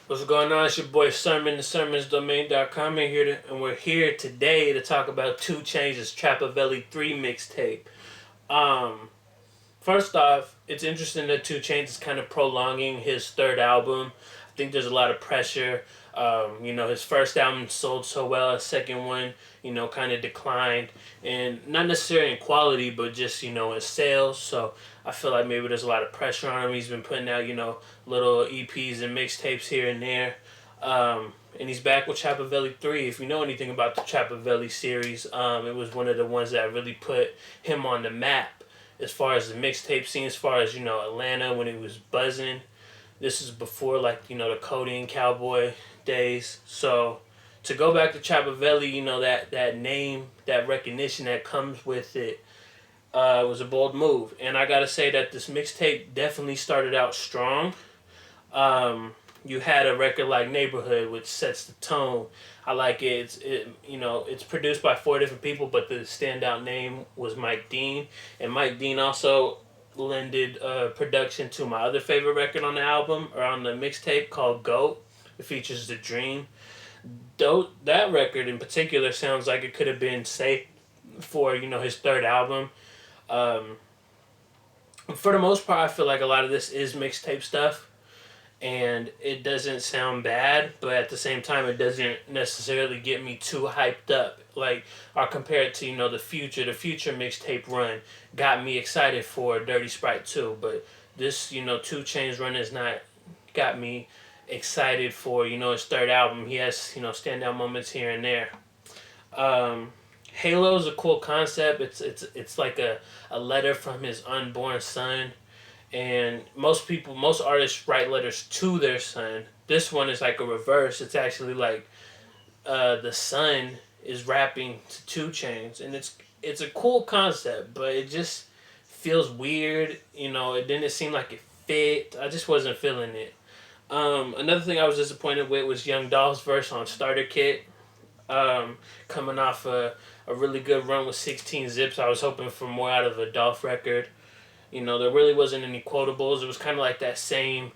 What's going on? It's your boy Sermon, the sermonsdomain.com, and we're here today to talk about 2 Chainz' Trapavelli 3 mixtape. Um, First off, it's interesting that 2 Chainz is kind of prolonging his third album. I think there's a lot of pressure. His first album sold so well, his second one, kind of declined. And not necessarily in quality, but just, in sales. So I feel like maybe there's a lot of pressure on him. He's been putting out, little EPs and mixtapes here and there. And he's back with Trapavelli 3. If you know anything about the Trapavelli series, it was one of the ones that really put him on the map as far as the mixtape scene, as far as, Atlanta when it was buzzing. This is before, the Codeine Cowboy days. So to go back to Trapavelli, that name, that recognition that comes with it, was a bold move. And I got to say that this mixtape definitely started out strong. You had a record like Neighborhood, which sets the tone. I like it. It's produced by 4 different people, but the standout name was Mike Dean, and Mike Dean also lended production to my other favorite record on the album or on the mixtape called B.O.A.T.S. It features The Dream. That record in particular sounds like it could have been safe for his third album. For the most part, I feel like a lot of this is mixtape stuff. And it doesn't sound bad, but at the same time, it doesn't necessarily get me too hyped up. Like, I'll compare it to, the Future. The Future mixtape run got me excited for Dirty Sprite 2. But this, 2 Chainz run has not got me excited for, his third album. He has, standout moments here and there. Halo is a cool concept. It's like a letter from his unborn son. And most artists write letters to their son. This one is like a reverse. It's actually like the son is rapping to 2 Chainz, and it's a cool concept, but it just feels weird. It didn't seem like it fit. I just wasn't feeling it. Another thing I was disappointed with was Young Dolph's verse on Starter Kit. Coming off a really good run with 16 Zips, I was hoping for more out of a Dolph record. There really wasn't any quotables. It was kind of like that same,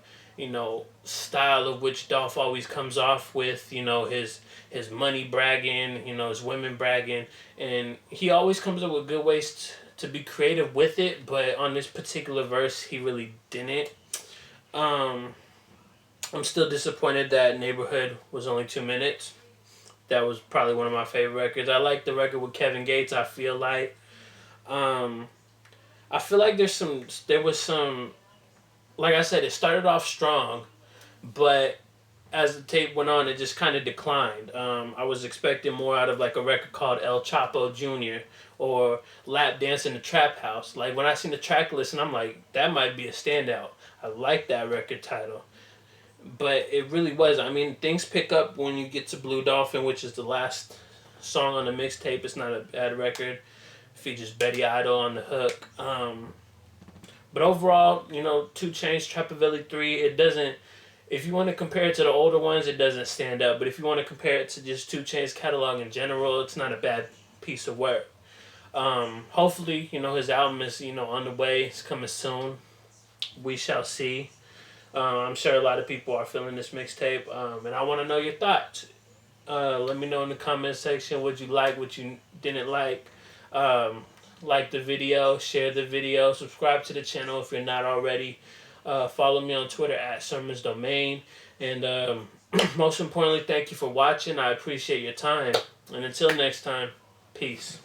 style of which Dolph always comes off with, his money bragging, his women bragging. And he always comes up with good ways to be creative with it. But on this particular verse, he really didn't. I'm still disappointed that Neighborhood was only 2 minutes. That was probably one of my favorite records. I like the record with Kevin Gates, I feel like. I feel like there was some, like I said, it started off strong, but as the tape went on, it just kind of declined. I was expecting more out of like a record called El Chapo Jr. or Lap Dance in the Trap House. Like when I seen the track list, and I'm like, that might be a standout. I like that record title. But it really was. I mean, things pick up when you get to Blue Dolphin, which is the last song on the mixtape. It's not a bad record. Features Betty Idol on the hook. But overall, 2 Chainz, Trapavelli 3, it doesn't, if you want to compare it to the older ones, it doesn't stand up. But if you want to compare it to just 2 Chainz catalog in general, it's not a bad piece of work. Hopefully, his album is, on the way. It's coming soon. We shall see. I'm sure a lot of people are feeling this mixtape. And I want to know your thoughts. Let me know in the comment section what you like, what you didn't like. Like the video, share the video, subscribe to the channel if you're not already. Follow me on Twitter at sermonsdomain. And most importantly, thank you for watching. I appreciate your time. And until next time, peace.